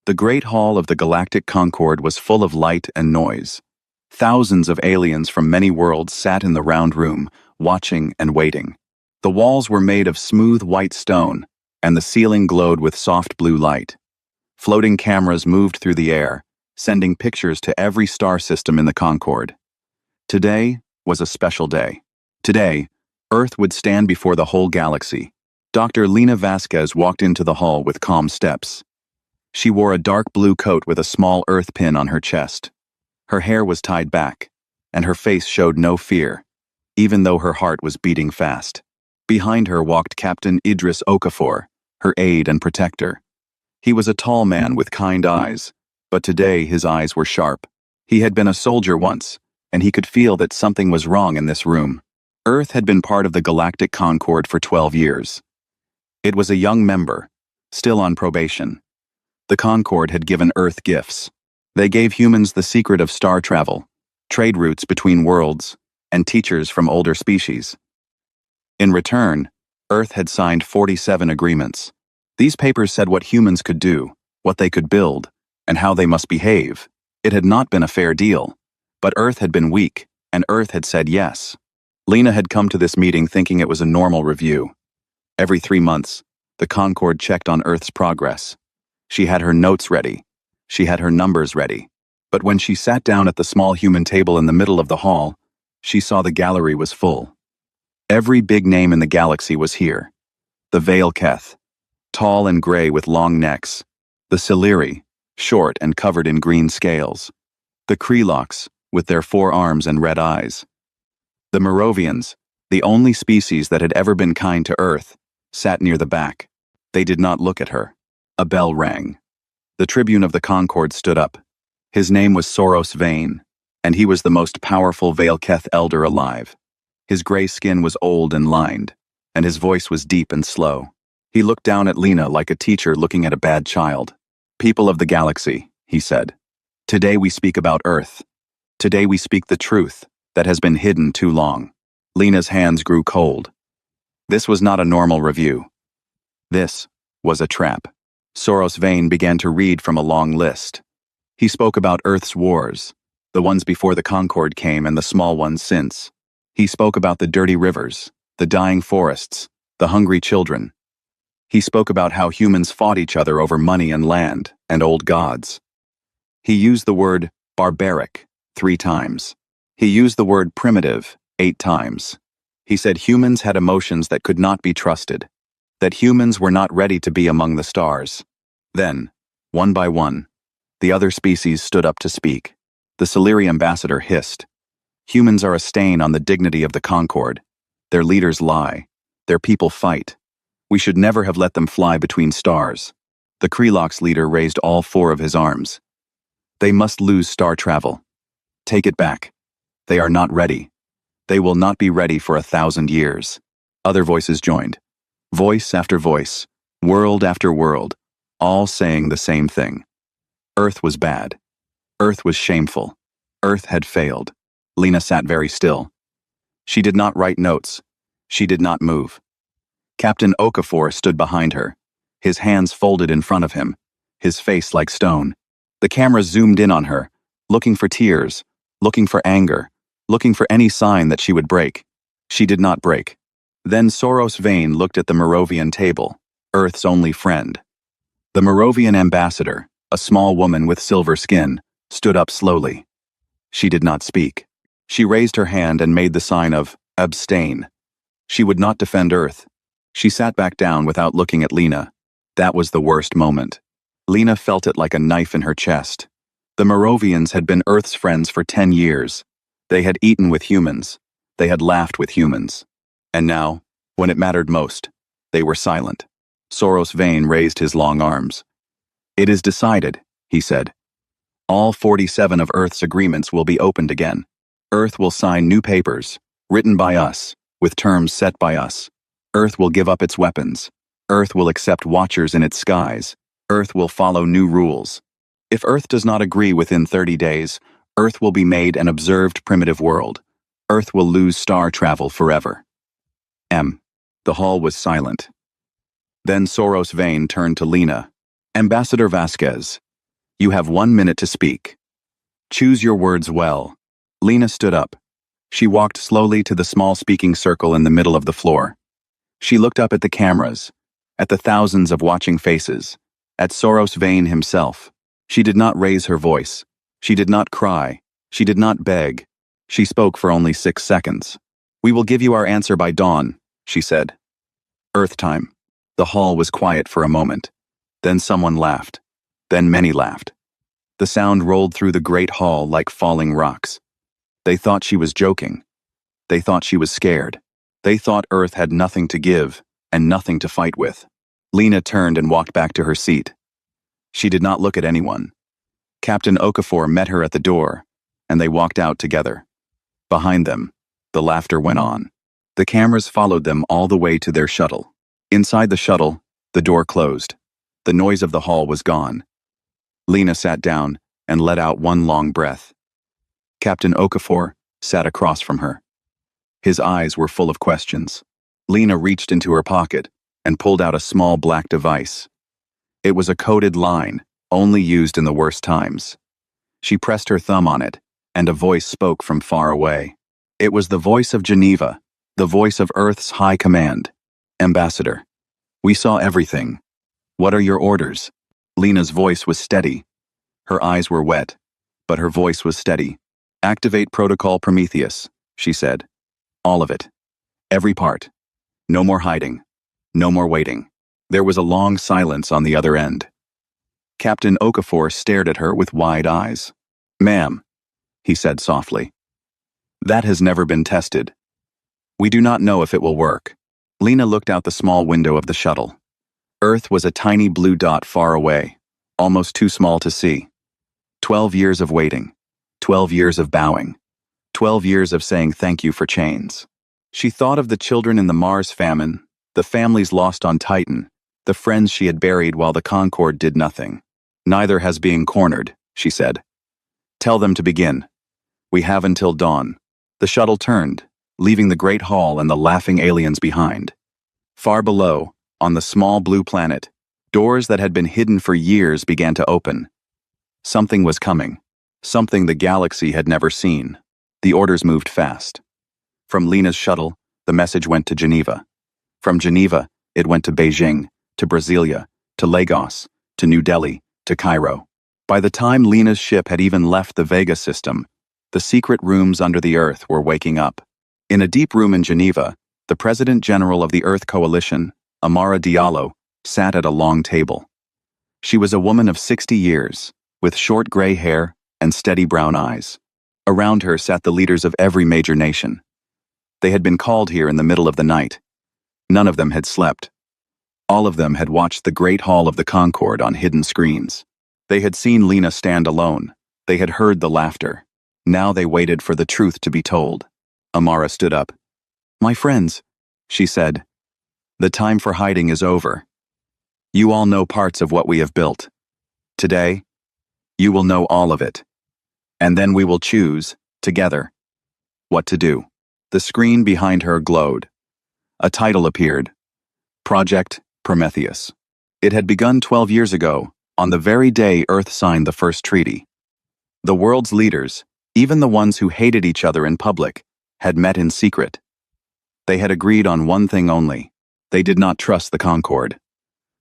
The Great Hall of the Galactic Concord was full of light and noise. Thousands of aliens from many worlds sat in the round room, watching and waiting. The walls were made of smooth white stone, and the ceiling glowed with soft blue light. Floating cameras moved through the air, sending pictures to every star system in the Concord. Today was a special day. Today, Earth would stand before the whole galaxy. Dr. Lena Vasquez walked into the hall with calm steps. She wore a dark blue coat with a small Earth pin on her chest. Her hair was tied back, and her face showed no fear, even though her heart was beating fast. Behind her walked Captain Idris Okafor, her aide and protector. He was a tall man with kind eyes, but today his eyes were sharp. He had been a soldier once, and he could feel that something was wrong in this room. Earth had been part of the Galactic Concord for 12 years. It was a young member, still on probation. The Concord had given Earth gifts. They gave humans the secret of star travel, trade routes between worlds, and teachers from older species. In return, Earth had signed 47 agreements. These papers said what humans could do, what they could build, and how they must behave. It had not been a fair deal, but Earth had been weak, and Earth had said yes. Lena had come to this meeting thinking it was a normal review. Every 3 months, the Concord checked on Earth's progress. She had her notes ready. She had her numbers ready. But when she sat down at the small human table in the middle of the hall, she saw the gallery was full. Every big name in the galaxy was here. The Veilketh, tall and gray with long necks. The Siliri, short and covered in green scales. The Kreloks, with their 4 arms and red eyes. The Merovians, the only species that had ever been kind to Earth, sat near the back. They did not look at her. A bell rang. The tribune of the Concord stood up. His name was Soros Vane, and he was the most powerful Veilketh elder alive. His gray skin was old and lined, and his voice was deep and slow. He looked down at Lena like a teacher looking at a bad child. "People of the galaxy," he said, "today we speak about Earth. Today we speak the truth that has been hidden too long." Lena's hands grew cold. This was not a normal review. This was a trap. Soros Vane began to read from a long list. He spoke about Earth's wars, the ones before the Concord came and the small ones since. He spoke about the dirty rivers, the dying forests, the hungry children. He spoke about how humans fought each other over money and land and old gods. He used the word barbaric 3 times. He used the word primitive 8 times. He said humans had emotions that could not be trusted, that humans were not ready to be among the stars. Then, one by one, the other species stood up to speak. The Siliri ambassador hissed. "Humans are a stain on the dignity of the Concord. Their leaders lie. Their people fight. We should never have let them fly between stars." The Kreloks leader raised all 4 of his arms. "They must lose star travel. Take it back. They are not ready. They will not be ready for 1,000 years." Other voices joined. Voice after voice, world after world, all saying the same thing. Earth was bad. Earth was shameful. Earth had failed. Lena sat very still. She did not write notes. She did not move. Captain Okafor stood behind her, his hands folded in front of him, his face like stone. The camera zoomed in on her, looking for tears, looking for anger, looking for any sign that she would break. She did not break. Then Soros Vane looked at the Merovian table, Earth's only friend. The Merovian ambassador, a small woman with silver skin, stood up slowly. She did not speak. She raised her hand and made the sign of abstain. She would not defend Earth. She sat back down without looking at Lena. That was the worst moment. Lena felt it like a knife in her chest. The Merovians had been Earth's friends for 10 years. They had eaten with humans. They had laughed with humans. And now, when it mattered most, they were silent. Soros Vane raised his long arms. "It is decided," he said. "All 47 of Earth's agreements will be opened again. Earth will sign new papers, written by us, with terms set by us. Earth will give up its weapons. Earth will accept watchers in its skies. Earth will follow new rules. If Earth does not agree within 30 days, Earth will be made an observed primitive world. Earth will lose star travel forever." The hall was silent. Then Soros Vane turned to Lena. "Ambassador Vasquez, You have 1 minute to speak. Choose your words well. Lena stood up. She walked slowly to the small speaking circle in the middle of the floor. She looked up at the cameras, at the thousands of watching faces, at Soros Vane himself. She did not raise her voice. She did not cry. She did not beg. She spoke for only 6 seconds. We will give you our answer by dawn, she said. Earth time. The hall was quiet for a moment. Then someone laughed. Then many laughed. The sound rolled through the great hall like falling rocks. They thought she was joking. They thought she was scared. They thought Earth had nothing to give and nothing to fight with. Lena turned and walked back to her seat. She did not look at anyone. Captain Okafor met her at the door, and they walked out together. Behind them, the laughter went on. The cameras followed them all the way to their shuttle. Inside the shuttle, the door closed. The noise of the hall was gone. Lena sat down and let out one long breath. Captain Okafor sat across from her. His eyes were full of questions. Lena reached into her pocket and pulled out a small black device. It was a coded line, only used in the worst times. She pressed her thumb on it, and a voice spoke from far away. It was the voice of Geneva, the voice of Earth's High Command. Ambassador, we saw everything. What are your orders? Lena's voice was steady. Her eyes were wet, but her voice was steady. Activate Protocol Prometheus, she said. All of it. Every part. No more hiding. No more waiting. There was a long silence on the other end. Captain Okafor stared at her with wide eyes. Ma'am, he said softly. That has never been tested. We do not know if it will work. Lena looked out the small window of the shuttle. Earth was a tiny blue dot far away, almost too small to see. 12 years of waiting. 12 years of bowing. 12 years of saying thank you for chains. She thought of the children in the Mars famine, the families lost on Titan, the friends she had buried while the Concorde did nothing. Neither has being cornered, she said. Tell them to begin. We have until dawn. The shuttle turned, leaving the great hall and the laughing aliens behind. Far below, on the small blue planet, doors that had been hidden for years began to open. Something was coming. Something the galaxy had never seen. The orders moved fast. From Lena's shuttle, the message went to Geneva. From Geneva, it went to Beijing, to Brasilia, to Lagos, to New Delhi, to Cairo. By the time Lena's ship had even left the Vega system, the secret rooms under the Earth were waking up. In a deep room in Geneva, the President General of the Earth Coalition, Amara Diallo, sat at a long table. She was a woman of 60 years, with short gray hair and steady brown eyes. Around her sat the leaders of every major nation. They had been called here in the middle of the night. None of them had slept. All of them had watched the Great Hall of the Concorde on hidden screens. They had seen Lena stand alone. They had heard the laughter. Now they waited for the truth to be told. Amara stood up. My friends, she said, the time for hiding is over. You all know parts of what we have built. Today, you will know all of it. And then we will choose, together, what to do. The screen behind her glowed. A title appeared. Project Prometheus. It had begun 12 years ago, on the very day Earth signed the first treaty. The world's leaders, even the ones who hated each other in public, had met in secret. They had agreed on one thing only. They did not trust the Concorde.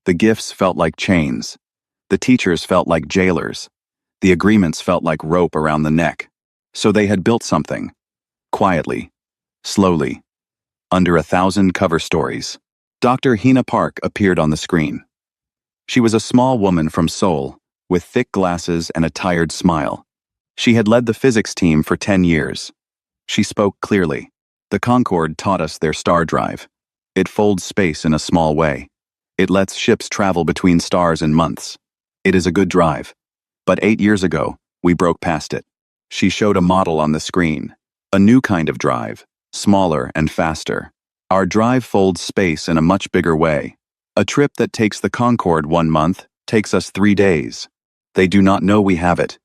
The gifts felt like chains. The teachers felt like jailers. The agreements felt like rope around the neck. So they had built something. Quietly. Slowly. Under 1,000 cover stories. Dr. Hina Park appeared on the screen. She was a small woman from Seoul, with thick glasses and a tired smile. She had led the physics team for 10 years. She spoke clearly. The Concorde taught us their star drive. It folds space in a small way. It lets ships travel between stars in months. It is a good drive. But 8 years ago, we broke past it. She showed a model on the screen. A new kind of drive, smaller and faster. Our drive folds space in a much bigger way. A trip that takes the Concorde 1 month takes us 3 days. They do not know we have it.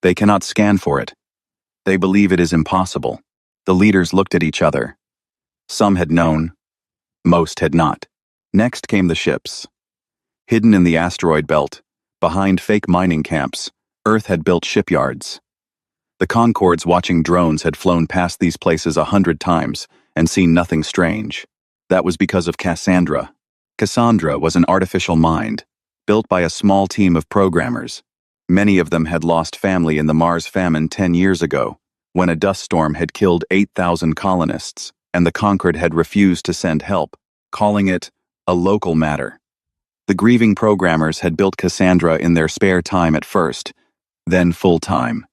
They cannot scan for it. They believe it is impossible. The leaders looked at each other. Some had known. Most had not. Next came the ships. Hidden in the asteroid belt, Behind fake mining camps, Earth had built shipyards. The Concords watching drones had flown past these places 100 times and seen nothing strange. That was because of Cassandra. Cassandra was an artificial mind, built by a small team of programmers. Many of them had lost family in the Mars famine 10 years ago, when a dust storm had killed 8,000 colonists, and the Concord had refused to send help, calling it a local matter. The grieving programmers had built Cassandra in their spare time at first, then full-time.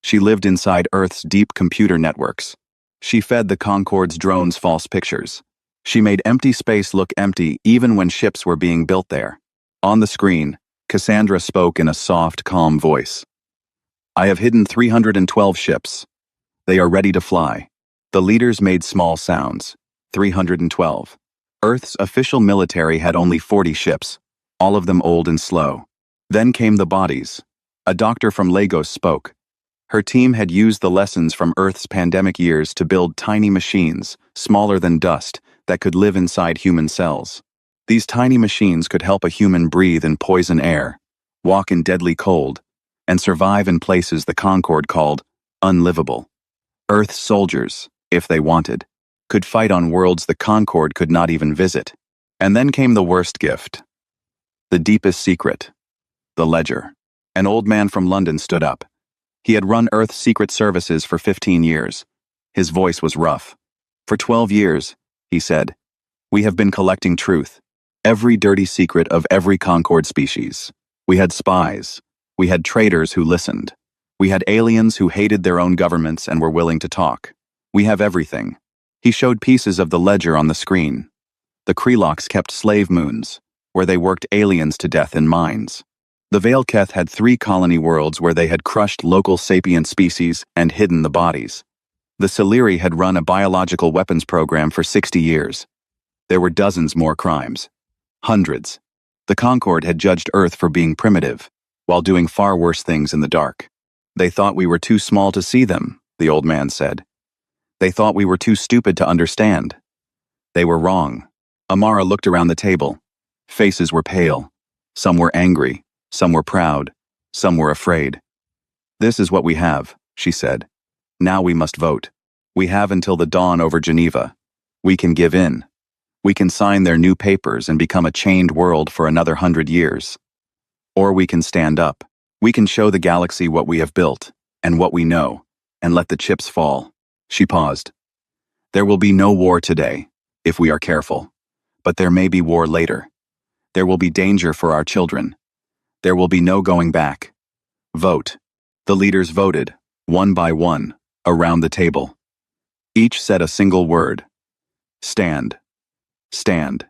She lived inside Earth's deep computer networks. She fed the Concord's drones false pictures. She made empty space look empty even when ships were being built there. On the screen, Cassandra spoke in a soft, calm voice. I have hidden 312 ships. They are ready to fly. The leaders made small sounds. 312. Earth's official military had only 40 ships, all of them old and slow. Then came the bodies. A doctor from Lagos spoke. Her team had used the lessons from Earth's pandemic years to build tiny machines, smaller than dust, that could live inside human cells. These tiny machines could help a human breathe in poison air, walk in deadly cold, and survive in places the Concord called unlivable. Earth's soldiers, if they wanted, could fight on worlds the Concord could not even visit. And then came the worst gift. The deepest secret. The ledger. An old man from London stood up. He had run Earth's secret services for 15 years. His voice was rough. For 12 years, he said, we have been collecting truth. Every dirty secret of every Concord species. We had spies. We had traitors who listened. We had aliens who hated their own governments and were willing to talk. We have everything. He showed pieces of the ledger on the screen. The Kreloks kept slave moons, where they worked aliens to death in mines. The Veilketh had 3 colony worlds where they had crushed local sapient species and hidden the bodies. The Siliri had run a biological weapons program for 60 years. There were dozens more crimes. Hundreds. The Concord had judged Earth for being primitive, while doing far worse things in the dark. They thought we were too small to see them, the old man said. They thought we were too stupid to understand. They were wrong. Amara looked around the table. Faces were pale. Some were angry. Some were proud. Some were afraid. This is what we have, she said. Now we must vote. We have until the dawn over Geneva. We can give in. We can sign their new papers and become a chained world for another 100 years. Or we can stand up. We can show the galaxy what we have built, and what we know, and let the chips fall. She paused. There will be no war today, if we are careful. But there may be war later. There will be danger for our children. There will be no going back. Vote. The leaders voted, one by one, around the table. Each said a single word. Stand. Stand.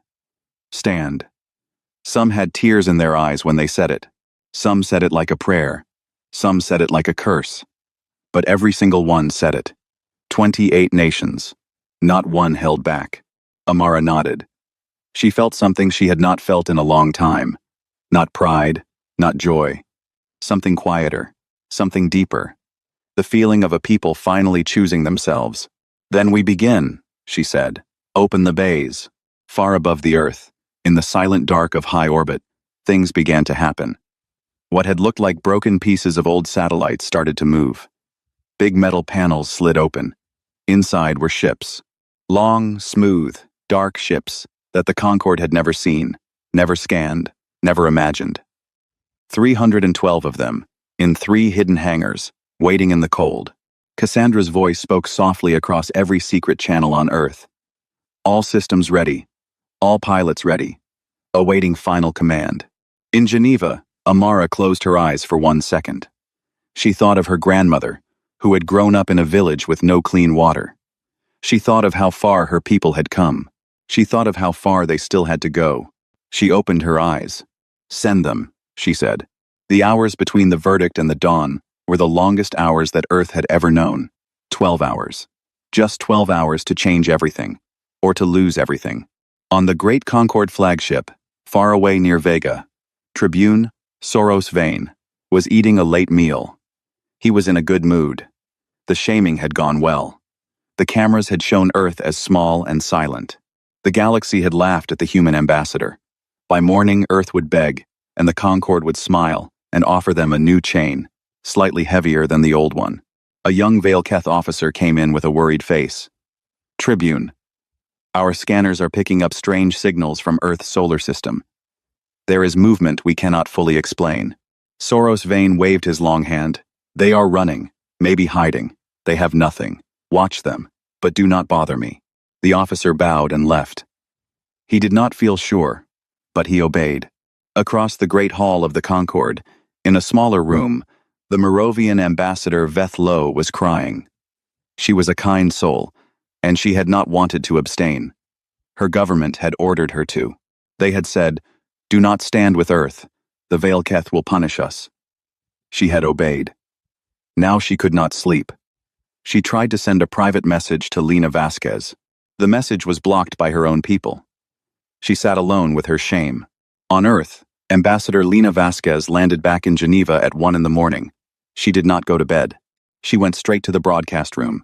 Stand. Some had tears in their eyes when they said it. Some said it like a prayer. Some said it like a curse. But every single one said it. 28 nations. Not one held back. Amara nodded. She felt something she had not felt in a long time. Not pride, not joy. Something quieter, something deeper. The feeling of a people finally choosing themselves. Then we begin, she said. Open the bays. Far above the Earth, in the silent dark of high orbit, things began to happen. What had looked like broken pieces of old satellites started to move. Big metal panels slid open. Inside were ships. Long, smooth, dark ships that the Concord had never seen, never scanned, never imagined. 312 of them, in 3 hidden hangars, waiting in the cold. Cassandra's voice spoke softly across every secret channel on Earth. All systems ready. All pilots ready. Awaiting final command. In Geneva, Amara closed her eyes for 1 second. She thought of her grandmother, who had grown up in a village with no clean water. She thought of how far her people had come. She thought of how far they still had to go. She opened her eyes. Send them, she said. The hours between the verdict and the dawn were the longest hours that Earth had ever known. 12 hours. Just 12 hours to change everything, or to lose everything. On the Great Concord flagship, far away near Vega, Tribune Soros Vane was eating a late meal. He was in a good mood. The shaming had gone well. The cameras had shown Earth as small and silent. The galaxy had laughed at the human ambassador. By morning, Earth would beg, and the Concorde would smile and offer them a new chain, slightly heavier than the old one. A young Veilketh officer came in with a worried face. Tribune. Our scanners are picking up strange signals from Earth's solar system. There is movement we cannot fully explain. Soros Vane waved his long hand. They are running, maybe hiding. They have nothing. Watch them, but do not bother me. The officer bowed and left. He did not feel sure, but he obeyed. Across the great hall of the Concorde, in a smaller room, the Moravian ambassador Veth Lo was crying. She was a kind soul, and she had not wanted to abstain. Her government had ordered her to. They had said, "Do not stand with Earth. The Veilketh will punish us." She had obeyed. Now she could not sleep. She tried to send a private message to Lena Vasquez. The message was blocked by her own people. She sat alone with her shame. On Earth, Ambassador Lena Vasquez landed back in Geneva at 1 in the morning. She did not go to bed. She went straight to the broadcast room.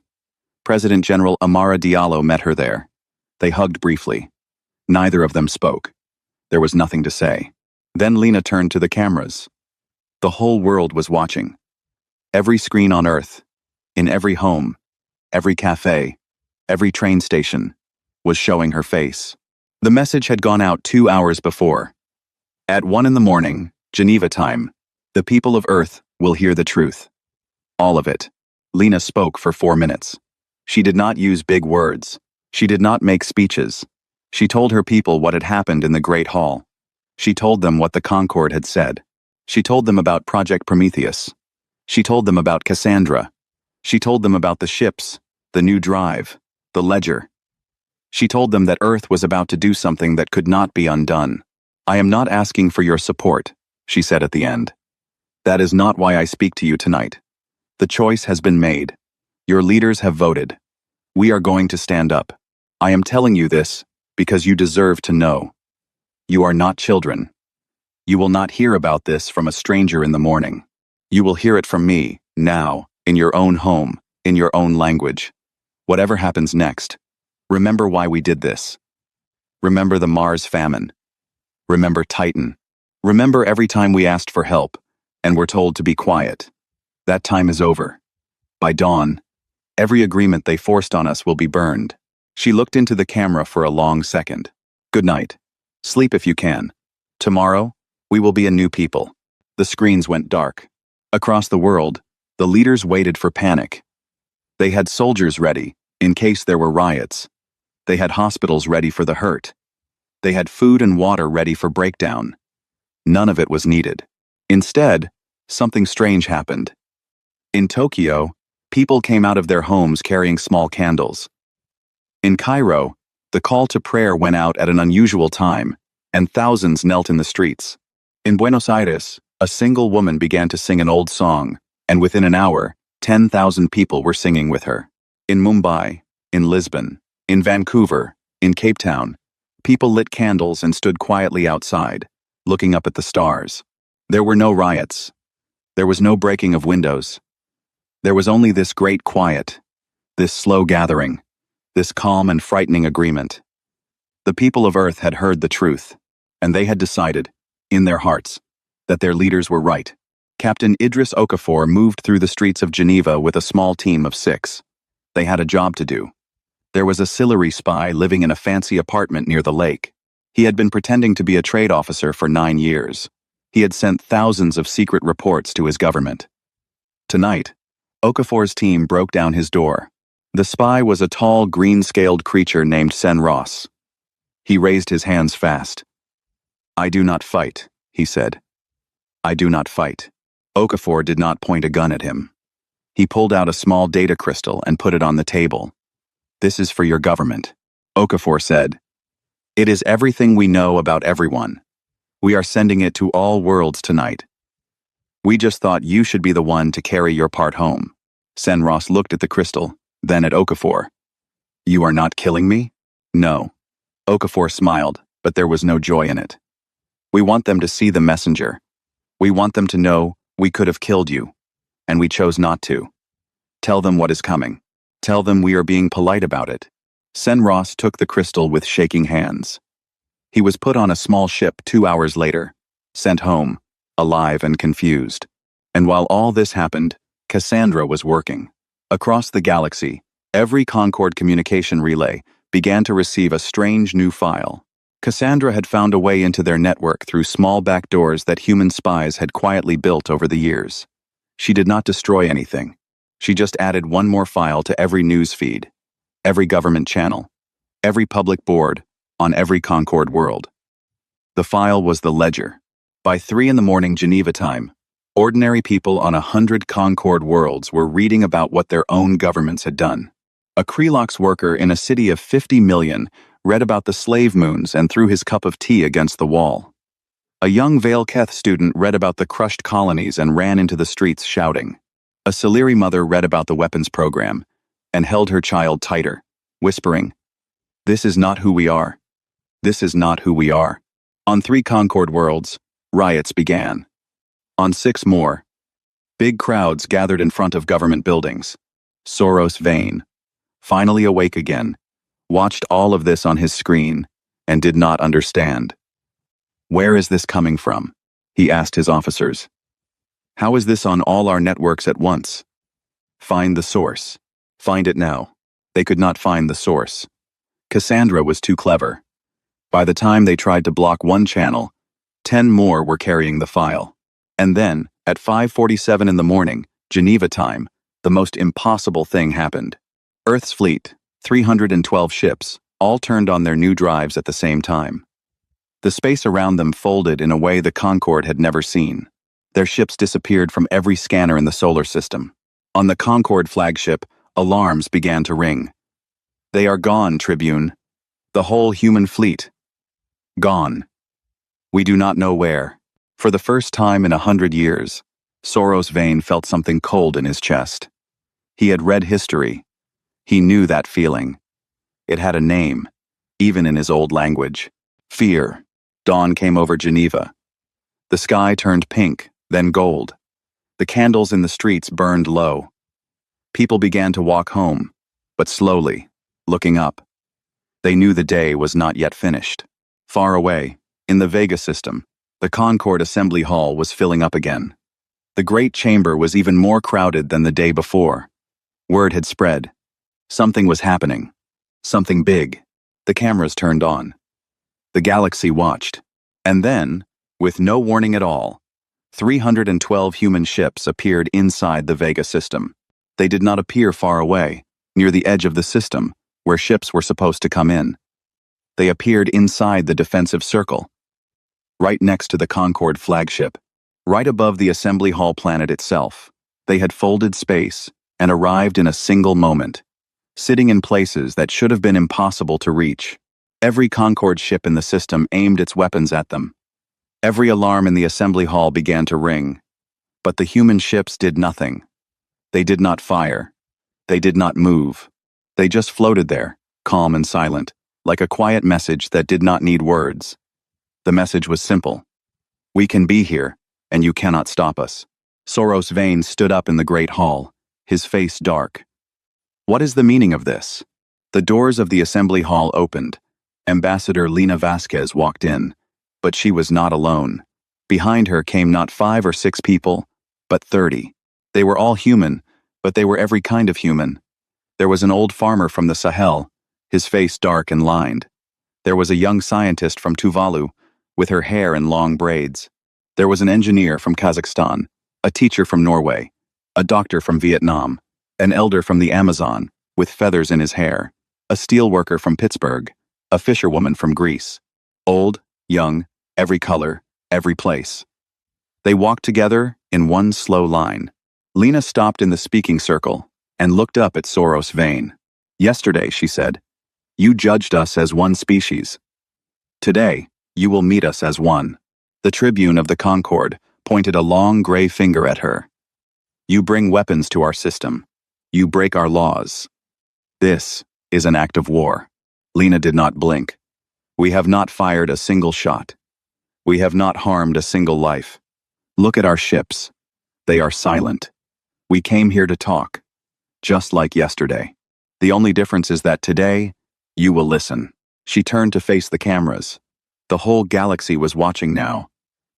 President General Amara Diallo met her there. They hugged briefly. Neither of them spoke. There was nothing to say. Then Lena turned to the cameras. The whole world was watching. Every screen on Earth, in every home, every cafe, every train station, was showing her face. The message had gone out 2 hours before. At 1 in the morning, Geneva time, the people of Earth will hear the truth. All of it. Lena spoke for 4 minutes. She did not use big words. She did not make speeches. She told her people what had happened in the Great Hall. She told them what the Concorde had said. She told them about Project Prometheus. She told them about Cassandra. She told them about the ships, the new drive, the ledger. She told them that Earth was about to do something that could not be undone. "I am not asking for your support," she said at the end. "That is not why I speak to you tonight. The choice has been made. Your leaders have voted. We are going to stand up. I am telling you this because you deserve to know. You are not children. You will not hear about this from a stranger in the morning. You will hear it from me, now, in your own home, in your own language. Whatever happens next, remember why we did this. Remember the Mars famine. Remember Titan. Remember every time we asked for help and were told to be quiet. That time is over. By dawn, every agreement they forced on us will be burned." She looked into the camera for a long second. "Good night. Sleep if you can. Tomorrow, we will be a new people." The screens went dark. Across the world, the leaders waited for panic. They had soldiers ready, in case there were riots. They had hospitals ready for the hurt. They had food and water ready for breakdown. None of it was needed. Instead, something strange happened. In Tokyo, people came out of their homes carrying small candles. In Cairo, the call to prayer went out at an unusual time, and thousands knelt in the streets. In Buenos Aires, a single woman began to sing an old song, and within an hour, 10,000 people were singing with her. In Mumbai, in Lisbon, in Vancouver, in Cape Town, people lit candles and stood quietly outside, looking up at the stars. There were no riots. There was no breaking of windows. There was only this great quiet, this slow gathering, this calm and frightening agreement. The people of Earth had heard the truth, and they had decided, in their hearts, that their leaders were right. Captain Idris Okafor moved through the streets of Geneva with a small team of 6. They had a job to do. There was a Sillery spy living in a fancy apartment near the lake. He had been pretending to be a trade officer for 9 years. He had sent thousands of secret reports to his government. Tonight, Okafor's team broke down his door. The spy was a tall, green-scaled creature named Sen Ross. He raised his hands fast. "I do not fight," he said. "I do not fight." Okafor did not point a gun at him. He pulled out a small data crystal and put it on the table. "This is for your government," Okafor said. "It is everything we know about everyone. We are sending it to all worlds tonight. We just thought you should be the one to carry your part home." Sen Ross looked at the crystal, then at Okafor. "You are not killing me?" "No." Okafor smiled, but there was no joy in it. "We want them to see the messenger. We want them to know we could have killed you, and we chose not to. Tell them what is coming. Tell them we are being polite about it." Sen Ross took the crystal with shaking hands. He was put on a small ship 2 hours later. sent home, alive and confused. And while all this happened, Cassandra was working. Across the galaxy, every Concord communication relay began to receive a strange new file. Cassandra had found a way into their network through small back doors that human spies had quietly built over the years. She did not destroy anything. She just added one more file to every news feed, every government channel, every public board, on every Concord world. The file was the ledger. By 3 a.m. Geneva time, ordinary people on 100 Concord worlds were reading about what their own governments had done. A Krelox worker in a city of 50 million read about the slave moons and threw his cup of tea against the wall. A young Vale Keth student read about the crushed colonies and ran into the streets shouting. A Soliri mother read about the weapons program and held her child tighter, whispering, "This is not who we are. This is not who we are." On 3 Concord worlds, riots began. On 6 more, big crowds gathered in front of government buildings. Soros Vane, finally awake again, watched all of this on his screen and did not understand. "Where is this coming from?" he asked his officers. "How is this on all our networks at once?" "Find the source. Find it now." They could not find the source. Cassandra was too clever. By the time they tried to block one channel, 10 more were carrying the file. And then, at 5:47 in the morning, Geneva time, the most impossible thing happened. Earth's fleet, 312 ships, all turned on their new drives at the same time. The space around them folded in a way the Concord had never seen. Their ships disappeared from every scanner in the solar system. On the Concord flagship, alarms began to ring. "They are gone, Tribune. The whole human fleet. Gone. We do not know where." For the first time in 100 years, Soros Vane felt something cold in his chest. He had read history. He knew that feeling. It had a name, even in his old language. Fear. Dawn came over Geneva. The sky turned pink, then gold. The candles in the streets burned low. People began to walk home, but slowly, looking up. They knew the day was not yet finished. Far away, in the Vega system, the Concord Assembly Hall was filling up again. The great chamber was even more crowded than the day before. Word had spread. Something was happening. Something big. The cameras turned on. The galaxy watched. And then, with no warning at all, 312 human ships appeared inside the Vega system. They did not appear far away, near the edge of the system, where ships were supposed to come in. They appeared inside the defensive circle, right next to the Concord flagship, right above the assembly hall planet itself. They had folded space and arrived in a single moment, sitting in places that should have been impossible to reach. Every Concord ship in the system aimed its weapons at them. Every alarm in the assembly hall began to ring. But the human ships did nothing. They did not fire. They did not move. They just floated there, calm and silent, like a quiet message that did not need words. The message was simple. "We can be here, and you cannot stop us." Soros Vane stood up in the great hall, his face dark. "What is the meaning of this?" The doors of the assembly hall opened. Ambassador Lena Vasquez walked in, but she was not alone. Behind her came not 5 or 6 people, but 30. They were all human, but they were every kind of human. There was an old farmer from the Sahel, his face dark and lined. There was a young scientist from Tuvalu, with her hair in long braids. There was an engineer from Kazakhstan, a teacher from Norway, a doctor from Vietnam, an elder from the Amazon, with feathers in his hair, a steelworker from Pittsburgh, a fisherwoman from Greece. Old, young, every color, every place. They walked together in one slow line. Lena stopped in the speaking circle and looked up at Soros Vane. "Yesterday," she said, "you judged us as one species. Today, you will meet us as one." The Tribune of the Concord pointed a long gray finger at her. "You bring weapons to our system. You break our laws. This is an act of war." Lena did not blink. "We have not fired a single shot. We have not harmed a single life. Look at our ships. They are silent. We came here to talk, just like yesterday. The only difference is that today, you will listen." She turned to face the cameras. The whole galaxy was watching now.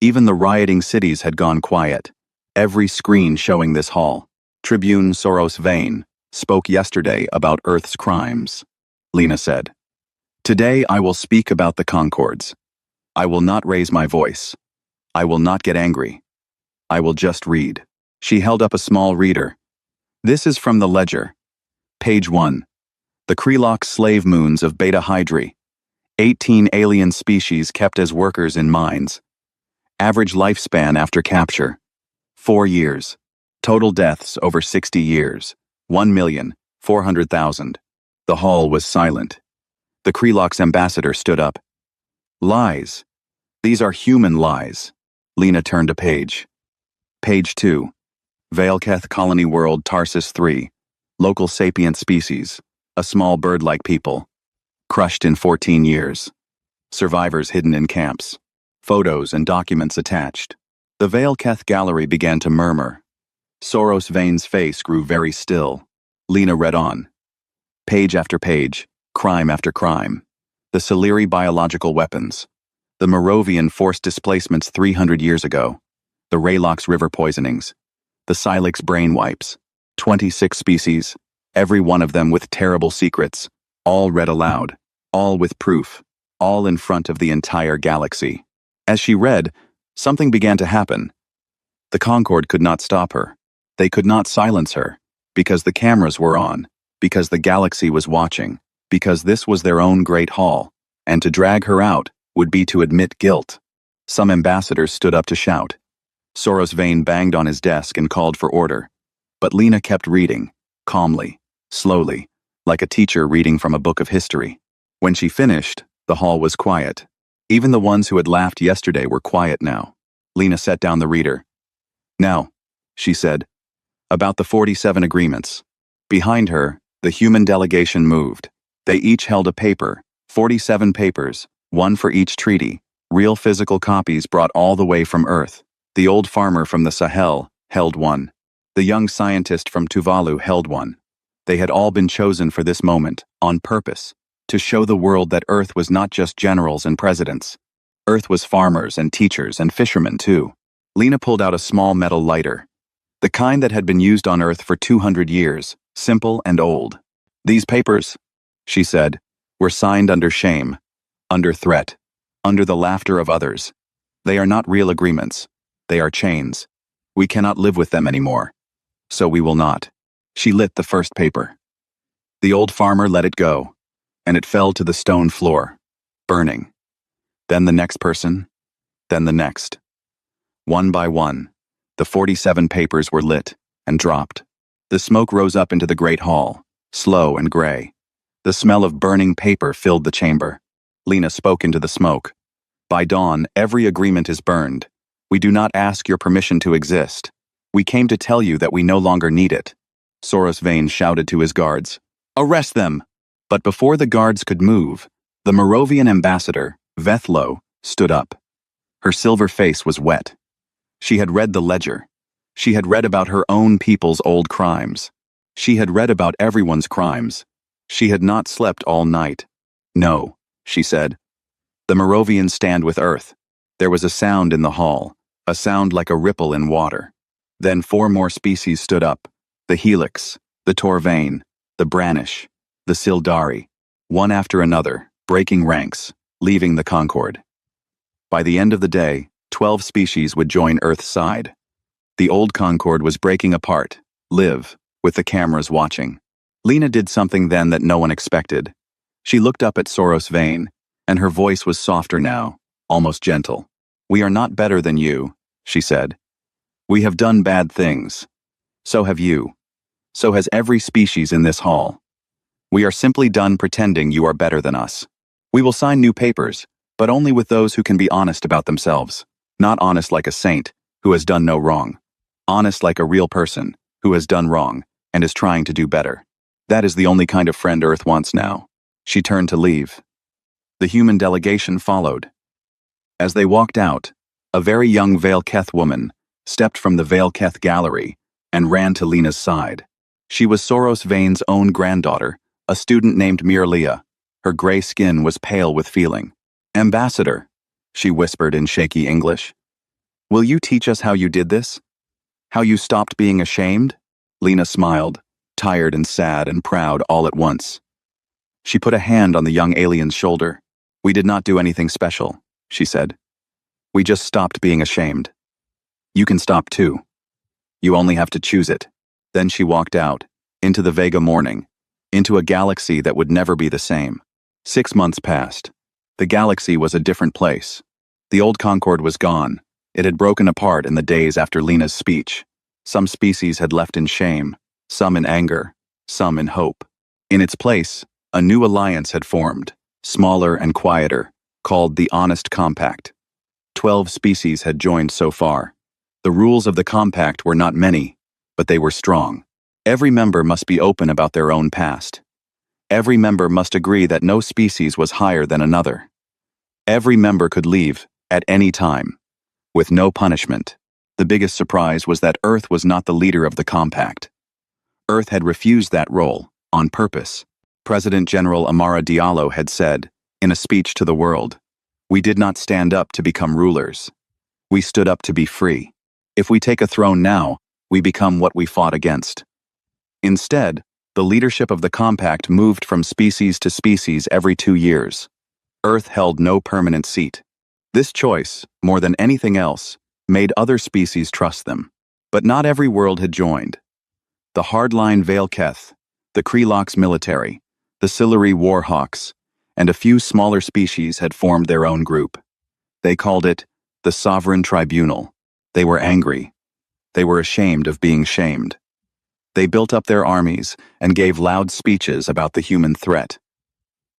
Even the rioting cities had gone quiet. Every screen showing this hall. Tribune Soros Vane spoke yesterday about Earth's crimes. Lena said, "Today I will speak about the Concords. I will not raise my voice. I will not get angry. I will just read." She held up a small reader. This is from the Ledger. Page 1. The Krelok slave moons of Beta Hydri. 18 alien species kept as workers in mines. Average lifespan after capture. 4 years. Total deaths over 60 years. 1,400,000. The hall was silent. The Krelok's ambassador stood up. Lies. These are human lies. Lena turned a page. Page 2. Valeketh Colony World Tarsus 3. Local sapient species. A small bird-like people. Crushed in 14 years. Survivors hidden in camps. Photos and documents attached. The Valeketh gallery began to murmur. Soros Vane's face grew very still. Lena read on. Page after page, crime after crime. The Siliri biological weapons. The Moravian forced displacements 300 years ago. The Raylox river poisonings. The Silex brain wipes. 26 species, every one of them with terrible secrets. All read aloud. All with proof. All in front of the entire galaxy. As she read, something began to happen. The Concord could not stop her. They could not silence her. Because the cameras were on. Because the galaxy was watching. Because this was their own great hall. And to drag her out would be to admit guilt. Some ambassadors stood up to shout. Soros Vane banged on his desk and called for order. But Lena kept reading, calmly, slowly, like a teacher reading from a book of history. When she finished, the hall was quiet. Even the ones who had laughed yesterday were quiet now. Lena set down the reader. Now, she said, about the 47 agreements. Behind her, the human delegation moved. They each held a paper, 47 papers, one for each treaty, real physical copies brought all the way from Earth. The old farmer from the Sahel held one. The young scientist from Tuvalu held one. They had all been chosen for this moment, on purpose, to show the world that Earth was not just generals and presidents. Earth was farmers and teachers and fishermen too. Lena pulled out a small metal lighter. The kind that had been used on Earth for 200 years, simple and old. These papers, she said, were signed under shame, under threat, under the laughter of others. They are not real agreements. They are chains. We cannot live with them anymore. So we will not. She lit the first paper. The old farmer let it go, and it fell to the stone floor, burning. Then the next person, then the next. One by one, the 47 papers were lit and dropped. The smoke rose up into the great hall, slow and gray. The smell of burning paper filled the chamber. Lena spoke into the smoke. By dawn, every agreement is burned. We do not ask your permission to exist. We came to tell you that we no longer need it. Soros Vane shouted to his guards. Arrest them! But before the guards could move, the Moravian ambassador, Vethlo, stood up. Her silver face was wet. She had read the ledger. She had read about her own people's old crimes. She had read about everyone's crimes. She had not slept all night. No, she said. The Moravians stand with Earth. There was a sound in the hall, a sound like a ripple in water. Then 4 more species stood up. The Helix, the Torvane, the Branish, the Sildari, one after another, breaking ranks, leaving the Concord. By the end of the day, 12 species would join Earth's side. The old Concord was breaking apart, live, with the cameras watching. Lena did something then that no one expected. She looked up at Soros Vane, and her voice was softer now, almost gentle. We are not better than you, she said. We have done bad things. So have you. So has every species in this hall. We are simply done pretending you are better than us. We will sign new papers, but only with those who can be honest about themselves. Not honest like a saint, who has done no wrong. Honest like a real person, who has done wrong, and is trying to do better. That is the only kind of friend Earth wants now. She turned to leave. The human delegation followed. As they walked out, a very young Valeketh woman stepped from the Valeketh gallery and ran to Lena's side. She was Soros Vane's own granddaughter, a student named Mirlia. Her gray skin was pale with feeling. Ambassador, she whispered in shaky English. Will you teach us how you did this? How you stopped being ashamed? Lena smiled, tired and sad and proud all at once. She put a hand on the young alien's shoulder. We did not do anything special, she said. We just stopped being ashamed. You can stop too. You only have to choose it. Then she walked out, into the Vega morning, into a galaxy that would never be the same. 6 months passed. The galaxy was a different place. The old Concord was gone. It had broken apart in the days after Lena's speech. Some species had left in shame, some in anger, some in hope. In its place, a new alliance had formed, smaller and quieter, called the Honest Compact. 12 species had joined so far. The rules of the compact were not many, but they were strong. Every member must be open about their own past. Every member must agree that no species was higher than another. Every member could leave, at any time, with no punishment. The biggest surprise was that Earth was not the leader of the compact. Earth had refused that role, on purpose. President General Amara Diallo had said, in a speech to the world, "We did not stand up to become rulers. We stood up to be free. If we take a throne now, we become what we fought against." Instead, the leadership of the compact moved from species to species every 2 years. Earth held no permanent seat. This choice, more than anything else, made other species trust them. But not every world had joined. The hardline Veilketh, the Krelox military, the Siluri Warhawks, and a few smaller species had formed their own group. They called it the Sovereign Tribunal. They were angry. They were ashamed of being shamed. They built up their armies and gave loud speeches about the human threat.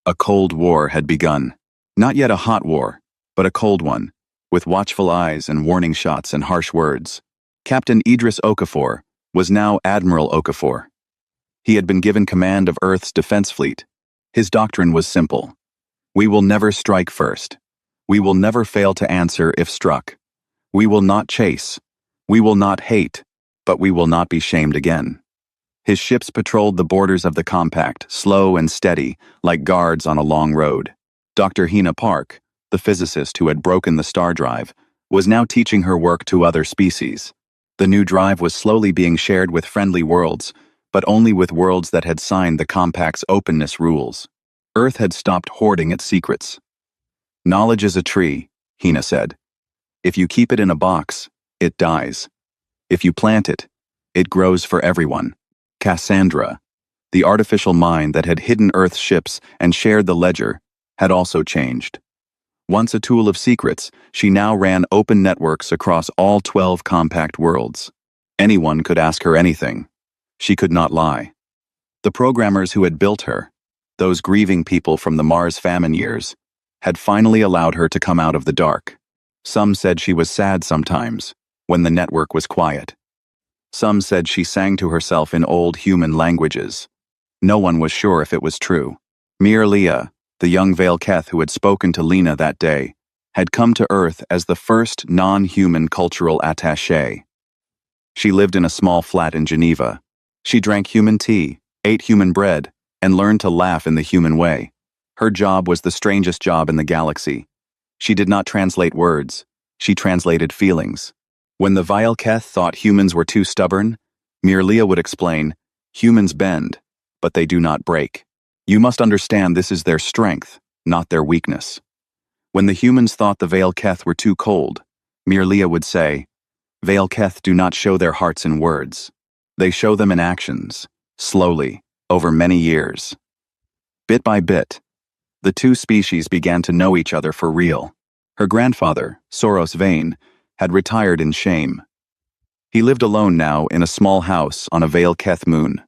A cold war had begun. Not yet a hot war, but a cold one, with watchful eyes and warning shots and harsh words. Captain Idris Okafor was now Admiral Okafor. He had been given command of Earth's defense fleet. His doctrine was simple. We will never strike first. We will never fail to answer if struck. We will not chase. We will not hate, but we will not be shamed again. His ships patrolled the borders of the compact, slow and steady, like guards on a long road. Dr. Hina Park, the physicist who had broken the star drive, was now teaching her work to other species. The new drive was slowly being shared with friendly worlds, but only with worlds that had signed the compact's openness rules. Earth had stopped hoarding its secrets. Knowledge is a tree, Hina said. If you keep it in a box, it dies. If you plant it, it grows for everyone. Cassandra, the artificial mind that had hidden Earth's ships and shared the ledger, had also changed. Once a tool of secrets, she now ran open networks across all 12 compact worlds. Anyone could ask her anything. She could not lie. The programmers who had built her, those grieving people from the Mars famine years, had finally allowed her to come out of the dark. Some said she was sad sometimes, when the network was quiet. Some said she sang to herself in old human languages. No one was sure if it was true. Leah, the young Veilketh who had spoken to Lena that day, had come to Earth as the first non-human cultural attaché. She lived in a small flat in Geneva. She drank human tea, ate human bread, and learned to laugh in the human way. Her job was the strangest job in the galaxy. She did not translate words. She translated feelings. When the Veilketh thought humans were too stubborn, Leah would explain, humans bend, but they do not break. You must understand this is their strength, not their weakness. When the humans thought the Veilketh were too cold, Leah would say, Veilketh do not show their hearts in words. They show them in actions, slowly, over many years. Bit by bit, the two species began to know each other for real. Her grandfather, Soros Vane, had retired in shame. He lived alone now in a small house on a Veilketh moon.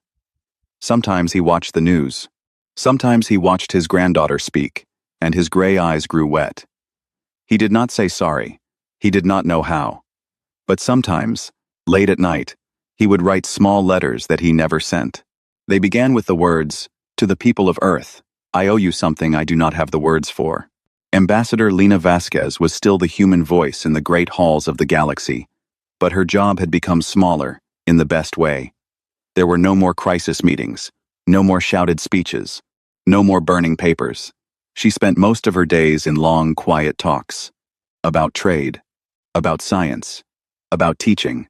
Sometimes he watched the news. Sometimes he watched his granddaughter speak, and his gray eyes grew wet. He did not say sorry. He did not know how. But sometimes, late at night, he would write small letters that he never sent. They began with the words, "To the people of Earth, I owe you something I do not have the words for." Ambassador Lena Vasquez was still the human voice in the great halls of the galaxy, but her job had become smaller, in the best way. There were no more crisis meetings, no more shouted speeches, no more burning papers. She spent most of her days in long, quiet talks. About trade, about science, about teaching,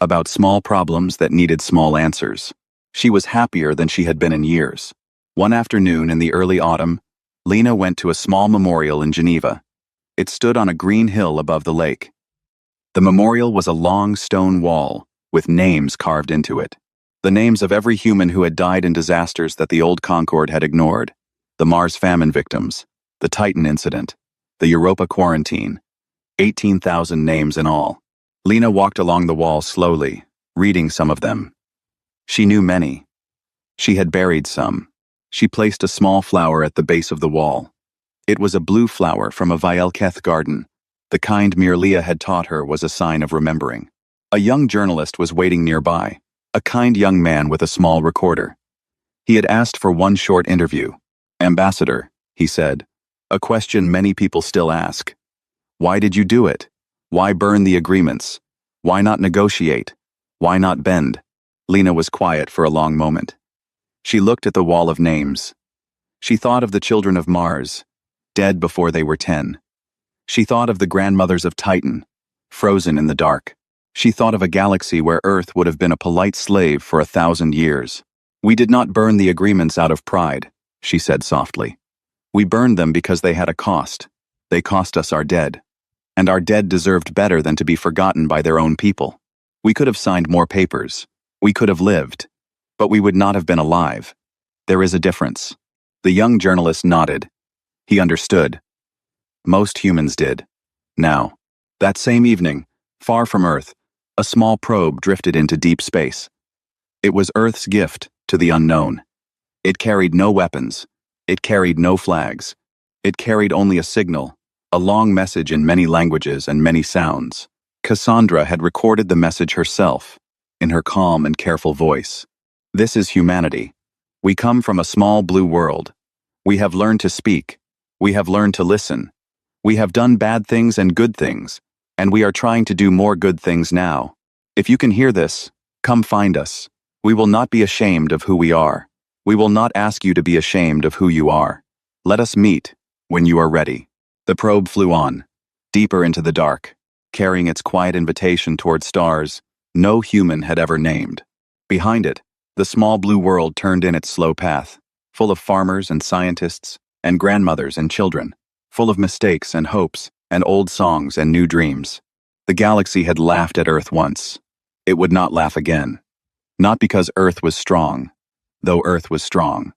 about small problems that needed small answers. She was happier than she had been in years. One afternoon in the early autumn, Lena went to a small memorial in Geneva. It stood on a green hill above the lake. The memorial was a long stone wall, with names carved into it. The names of every human who had died in disasters that the old Concorde had ignored. The Mars famine victims, the Titan incident, the Europa quarantine. 18,000 names in all. Lena walked along the wall slowly, reading some of them. She knew many. She had buried some. She placed a small flower at the base of the wall. It was a blue flower from a Vielketh garden. The kind Mirlia had taught her was a sign of remembering. A young journalist was waiting nearby, a kind young man with a small recorder. He had asked for one short interview. "Ambassador," he said, "a question many people still ask. Why did you do it? Why burn the agreements? Why not negotiate? Why not bend?" Lena was quiet for a long moment. She looked at the wall of names. She thought of the children of Mars, dead before they were 10. She thought of the grandmothers of Titan, frozen in the dark. She thought of a galaxy where Earth would have been a polite slave for 1,000 years. "We did not burn the agreements out of pride," she said softly. "We burned them because they had a cost. They cost us our dead. And our dead deserved better than to be forgotten by their own people. We could have signed more papers. We could have lived. But we would not have been alive. There is a difference." The young journalist nodded. He understood. Most humans did. Now, that same evening, far from Earth, a small probe drifted into deep space. It was Earth's gift to the unknown. It carried no weapons. It carried no flags. It carried only a signal, a long message in many languages and many sounds. Cassandra had recorded the message herself, in her calm and careful voice. "This is humanity. We come from a small blue world. We have learned to speak. We have learned to listen. We have done bad things and good things, and we are trying to do more good things now. If you can hear this, come find us. We will not be ashamed of who we are. We will not ask you to be ashamed of who you are. Let us meet when you are ready." The probe flew on, deeper into the dark, carrying its quiet invitation toward stars no human had ever named. Behind it, the small blue world turned in its slow path, full of farmers and scientists, and grandmothers and children, full of mistakes and hopes, and old songs and new dreams. The galaxy had laughed at Earth once. It would not laugh again. Not because Earth was strong, though Earth was strong.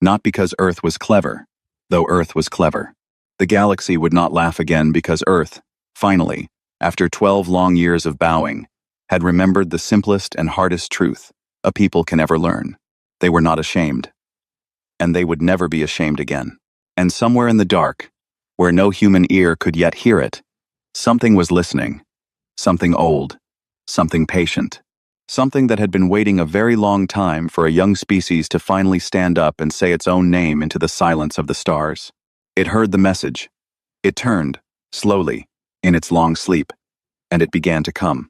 Not because Earth was clever, though Earth was clever. The galaxy would not laugh again because Earth, finally, after 12 long years of bowing, had remembered the simplest and hardest truth a people can ever learn. They were not ashamed. And they would never be ashamed again. And somewhere in the dark, where no human ear could yet hear it, something was listening. Something old. Something patient. Something that had been waiting a very long time for a young species to finally stand up and say its own name into the silence of the stars. It heard the message. It turned, slowly, in its long sleep, and it began to come.